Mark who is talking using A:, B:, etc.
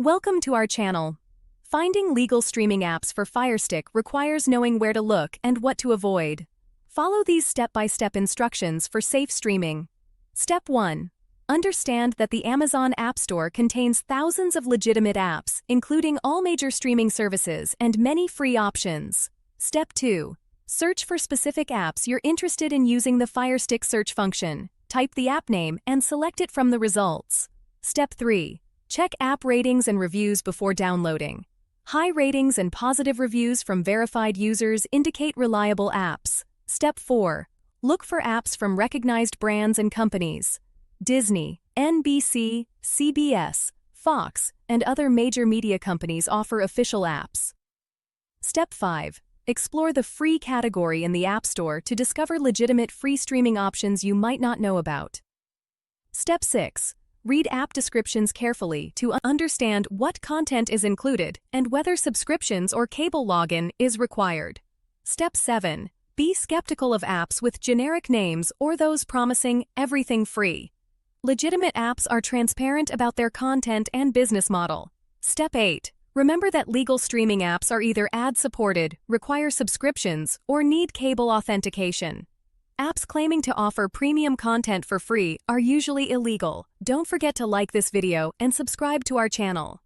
A: Welcome to our channel. Finding legal streaming apps for Firestick requires knowing where to look and what to avoid. Follow these step-by-step instructions for safe streaming. Step 1. Understand that the Amazon App Store contains thousands of legitimate apps, including all major streaming services and many free options. Step 2. Search for specific apps you're interested in using the Firestick search function. Type the app name and select it from the results. Step 3. Check app ratings and reviews before downloading. High ratings and positive reviews from verified users indicate reliable apps. Step 4. Look for apps from recognized brands and companies. Disney, NBC, CBS, Fox, and other major media companies offer official apps. Step 5. Explore the free category in the App Store to discover legitimate free streaming options you might not know about. Step 6. Read app descriptions carefully to understand what content is included and whether subscriptions or cable login is required. Step 7. Be skeptical of apps with generic names or those promising everything free. Legitimate apps are transparent about their content and business model. Step 8. Remember that legal streaming apps are either ad-supported, require subscriptions, or need cable authentication. Apps claiming to offer premium content for free are usually illegal. Don't forget to like this video and subscribe to our channel.